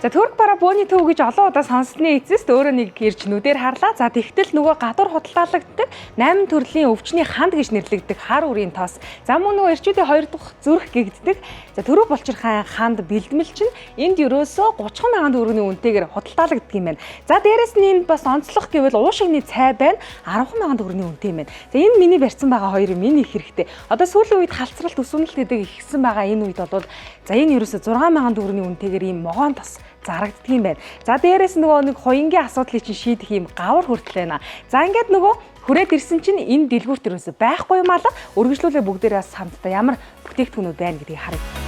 За Турк бараа бөөний төв гэж олон удаа сонссны эцэст өөрөө нэг гэрч нүдээр харлаа. За тэгтэл нөгөө гадуур худалдаалагддаг 8 төрлийн өвчний ханд гэж нэрлэгддэг хар үрийн тоос. За мөн нөгөө эрчүүдийн 2 дахь зүрх гэгддэг. За төрөв булчирхай ханд бэлдмэл чинь энд ерөөсөө 30 мянган төгрөгийн үнэтэйгээр худалдаалагддаг юм байна. За дээрэс нь энд бас онцлог гэвэл уушигны цай байна 10 мянган төгрөгийн үнэтэй юм байна. За энэ миний барьсан байгаа хоёр юм энэ их хэрэгтэй. Одоо сүүлийн үед халцралт өсвөнэлт гэдэг ихсэн байгаа энэ үед бол за энэ ерөөсөө 6 мянган төгрөгийн үнэтэйгээр ийм могоон тос зарагддаг юм байна. За дээрээс нөгөө нэг хоёнгийн асуудлыг чинь шийдэх юм гавар хүртэл байна. За ингээд нөгөө хүрээд ирсэн чинь энэ дэлгүүрт ерөөсөй байхгүй юм алга өргөжлүүлээ бүгдээрээ бас хамтдаа ямар бүтээгдэхүүнүүд байна гэдгийг харъя.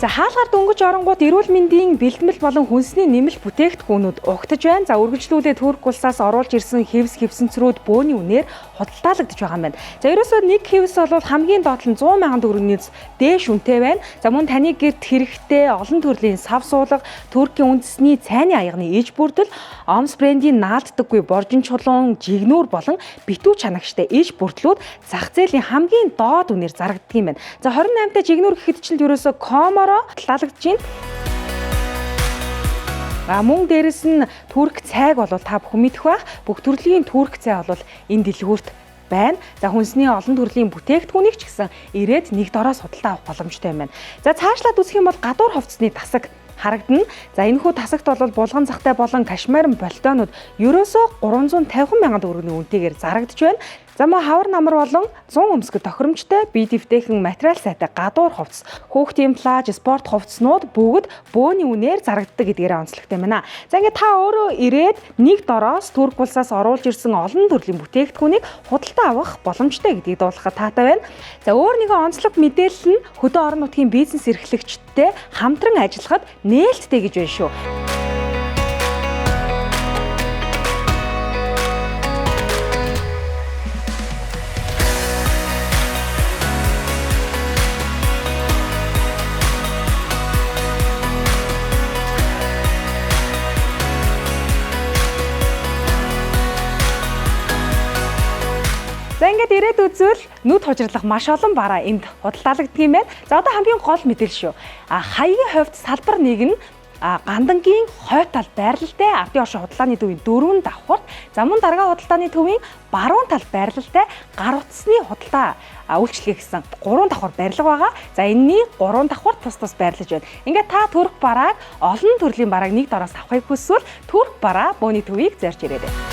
За хаалгаар дөнгөж оронгууд эрүүл мэндийн бэлтгэл болон хүнсний нэмэлт бүтээгдэхүүнүүд угтаж байна. За үргэлжлүүлээ Турк улсаас оруулж ирсэн хэвс хэвсэнцрүүд бөөний үнээр худалдаалагдаж байгаа юм байна. За ерөөсөө нэг хэвс бол хамгийн доод нь 100 мянган төгрөгнөөс дээш үнэтэй байна. За мөн таны гэрт хэрэгтэй олон төрлийн сав суулга, Туркийн үндэсний цайны аягны иж бүрдэл, Омс брендийн наалддаггүй боржин чулуун, жигнүүр болон битүү чанагчтай иж бүрдлүүд зах зээлийн хамгийн доод үнээр зарагддаг юм байна. За 28-та жигнүүр гэхэд чинь ерөөсөө комор худалдаалагдаж байна. Мөн дээрэс нь турк цайг бол та бүхэн мэдэх байх. Бүх төрлийн турк цай бол энэ дэлгүүрт байна. За хүнсний олон төрлийн бүтээгдэхүүнийг ч гэсэн ирээд нэг дороо судалдаа авах боломжтой юм байна. За цаашлаад үзэх юм бол гадуур хувцсны тасаг харагдана. За энэхүү тасагт бол булган захтай болон кашмирын болтонууд ерөөсөө 350 мянган төгрөгийн үнэтэйгээр зарагдж байна. За мөн хавар намар болон 100 өмсгөл тохиромжтой бие дэвтэйхэн материал сайтай гадуур хувцс, хүүхдийн плаж, спорт хувцснууд бүгд бөөний үнээр зарагддаг гэдгээрээ онцлогтой байна. За ингээд та өөрөө ирээд нэг дороос Турк улсаас оруулж ирсэн олон төрлийн бүтээгдэхүүнийг худалдаа авах боломжтой гэдгийг дуулгахад таатай байна. За өөр нэгэн онцлог мэдээлэл нь хөдөө орон нутгийн бизнес эрхлэгчдтэй хамтран ажиллахад нээлттэй гэж байна шүү. За ингээд ирээд үзвэл нүд хужирлах маш олон бараа энд худалдаалагддаг юм байна. За одоо хамгийн гол мэдээлэл шүү. Хаягийн хувьд салбар 1 нь гандангийн хой тал байрлалтай ардын оршин худалдааны төвийн 4 давхурт, за мөн дараагийн худалдааны төвийн баруун тал байрлалтай гар утасны худалдаа үйлчлэгээ гэсэн 3 давхар барилга байгаа. За энэний 3 давхар тус байрлаж байна. Ингээд та турк барааг олон төрлийн барааг нэг дороос авахыг хүсвэл турк бараа бөөний төвийг зарж ирээрэй.